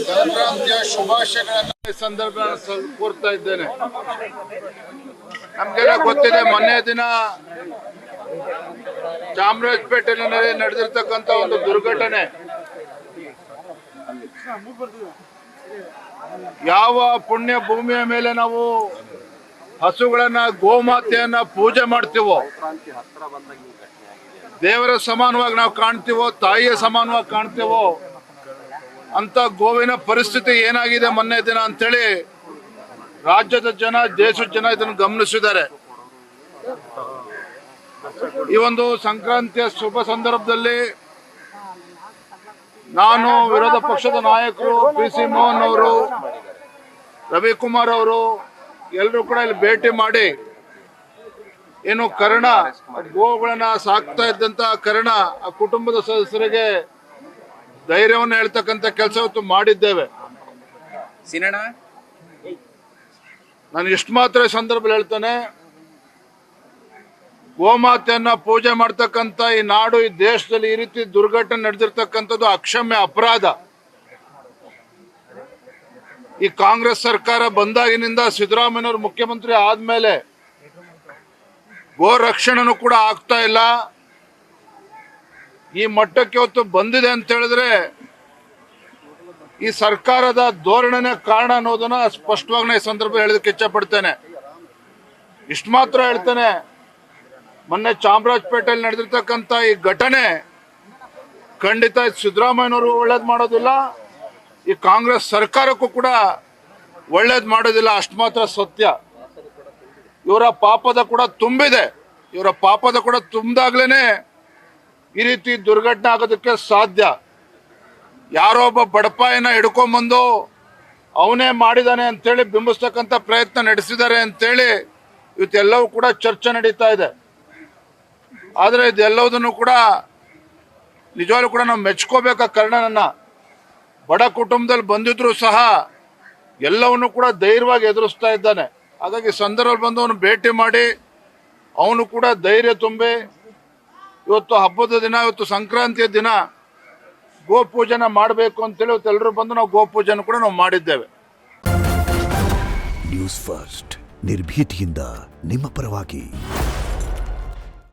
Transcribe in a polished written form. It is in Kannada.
ಸಂಕ್ರಾಂತಿಯ ಶುಭಾಶಯಗಳನ್ನು ಸಂದರ್ಭ ಕೋರ್ತಾ ಇದ್ದೇನೆ. ನಮ್ಗೆಲ್ಲ ಗೊತ್ತಿದೆ, ಮೊನ್ನೆ ದಿನ ಚಾಮರಾಜಪೇಟೆಯಲ್ಲಿ ನಡೆದಿರ್ತಕ್ಕಂಥ ಒಂದು ದುರ್ಘಟನೆ, ಯಾವ ಪುಣ್ಯ ಭೂಮಿಯ ಮೇಲೆ ನಾವು ಹಸುಗಳನ್ನ ಗೋಮಾತೆಯನ್ನ ಪೂಜೆ ಮಾಡ್ತೀವೋ, ದೇವರ ಸಮಾನವಾಗಿ ನಾವು ಕಾಣ್ತೀವೋ, ತಾಯಿಯ ಸಮಾನವಾಗಿ ಕಾಣ್ತೀವೋ ಅಂತ ಗೋವಿನ ಪರಿಸ್ಥಿತಿ ಏನಾಗಿದೆ ಮೊನ್ನೆ ದಿನ ಅಂತೇಳಿ ರಾಜ್ಯದ ಜನ, ದೇಶದ ಜನ ಇದನ್ನು ಗಮನಿಸಿದ್ದಾರೆ. ಈ ಒಂದು ಸಂಕ್ರಾಂತಿಯ ಶುಭ ಸಂದರ್ಭದಲ್ಲಿ ನಾನು, ವಿರೋಧ ಪಕ್ಷದ ನಾಯಕರು PC ಮೋಹನ್ ಅವರು, ರವಿಕುಮಾರ್ ಅವರು ಎಲ್ಲರೂ ಕೂಡ ಇಲ್ಲಿ ಭೇಟಿ ಮಾಡಿ ಏನು ಕರ್ಣ ಗೋಗಳನ್ನ ಸಾಕ್ತಾ ಇದ್ದಂತ ಕರ್ಣ ಆ ಕುಟುಂಬದ ಸದಸ್ಯರಿಗೆ ಧೈರ್ಯವನ್ನು ಹೇಳ್ತಕ್ಕಂಥ ಕೆಲಸ ಇವತ್ತು ಮಾಡಿದ್ದೇವೆ. ನಾನು ಇಷ್ಟು ಮಾತ್ರ ಈ ಸಂದರ್ಭದಲ್ಲಿ ಹೇಳ್ತಾನೆ, ಗೋಮಾತೆಯನ್ನ ಪೂಜೆ ಮಾಡ್ತಕ್ಕಂಥ ಈ ನಾಡು, ಈ ದೇಶದಲ್ಲಿ ಈ ರೀತಿ ದುರ್ಘಟನೆ ನಡೆದಿರ್ತಕ್ಕಂಥದ್ದು ಅಕ್ಷಮ್ಯ ಅಪರಾಧ. ಈ ಕಾಂಗ್ರೆಸ್ ಸರ್ಕಾರ ಬಂದಾಗಿನಿಂದ ಸಿದ್ದರಾಮಯ್ಯನವರು ಮುಖ್ಯಮಂತ್ರಿ ಆದ್ಮೇಲೆ ಗೋ ರಕ್ಷಣೆನೂ ಕೂಡ ಆಗ್ತಾ ಇಲ್ಲ. ಈ ಮಟ್ಟಕ್ಕೆ ಇವತ್ತು ಬಂದಿದೆ ಅಂತ ಹೇಳಿದ್ರೆ ಈ ಸರ್ಕಾರದ ಧೋರಣೆನೇ ಕಾರಣ ಅನ್ನೋದನ್ನ ಸ್ಪಷ್ಟವಾಗಿ ಈ ಸಂದರ್ಭ ಹೇಳೋದಕ್ಕೆ ಇಚ್ಛೆ ಪಡ್ತೇನೆ. ಇಷ್ಟು ಮಾತ್ರ ಹೇಳ್ತೇನೆ, ಮೊನ್ನೆ ಚಾಮರಾಜಪೇಟೆಯಲ್ಲಿ ನಡೆದಿರ್ತಕ್ಕಂಥ ಈ ಘಟನೆ ಖಂಡಿತ ಸಿದ್ದರಾಮಯ್ಯನವರು ಒಳ್ಳೇದು ಮಾಡೋದಿಲ್ಲ, ಈ ಕಾಂಗ್ರೆಸ್ ಸರ್ಕಾರಕ್ಕೂ ಕೂಡ ಒಳ್ಳೇದು ಮಾಡೋದಿಲ್ಲ. ಅಷ್ಟು ಮಾತ್ರ ಸತ್ಯ. ಇವರ ಪಾಪದ ಕೂಡ ತುಂಬಿದೆ. ಇವರ ಪಾಪದ ಕೂಡ ತುಂಬಿದಾಗ್ಲೇನೆ ಈ ರೀತಿ ದುರ್ಘಟನೆ ಆಗೋದಕ್ಕೆ ಸಾಧ್ಯ. ಯಾರೋ ಒಬ್ಬ ಬಡಪಾಯಿನ ಹಿಡ್ಕೊಂಬಂದು ಅವನೇ ಮಾಡಿದಾನೆ ಅಂತೇಳಿ ಬಿಂಬಿಸ್ತಕ್ಕಂಥ ಪ್ರಯತ್ನ ನಡೆಸಿದ್ದಾರೆ ಅಂತೇಳಿ ಇವತ್ತೆಲ್ಲವೂ ಕೂಡ ಚರ್ಚೆ ನಡೀತಾ ಇದೆ. ಆದರೆ ಇದೆಲ್ಲದನ್ನು ಕೂಡ ನಿಜವಾಗ್ಲೂ ಕೂಡ ನಾವು ಮೆಚ್ಕೋಬೇಕಾ. ಕರ್ಣನನ್ನ ಬಡ ಕುಟುಂಬದಲ್ಲಿ ಬಂದಿದ್ರು ಸಹ ಎಲ್ಲವನ್ನು ಕೂಡ ಧೈರ್ಯವಾಗಿ ಎದುರಿಸ್ತಾ ಇದ್ದಾನೆ. ಹಾಗಾಗಿ ಸಂದರ್ಭದಲ್ಲಿ ಬಂದು ಅವನು ಭೇಟಿ ಮಾಡಿ ಅವನು ಕೂಡ ಧೈರ್ಯ ತುಂಬಿ ಇವತ್ತು ಹಬ್ಬದ ದಿನ, ಇವತ್ತು ಸಂಕ್ರಾಂತಿಯ ದಿನ ಗೋಪೂಜನ ಮಾಡಬೇಕು ಅಂತೇಳಿ ಇವತ್ತು ಎಲ್ಲರೂ ಬಂದು ನಾವು ಗೋಪೂಜನ ಕೂಡ ನಾವು ಮಾಡಿದ್ದೇವೆ. ನ್ಯೂಸ್ ಫಸ್ಟ್, ನಿರ್ಭೀತಿಯಿಂದ ನಿಮ್ಮ ಪರವಾಗಿ.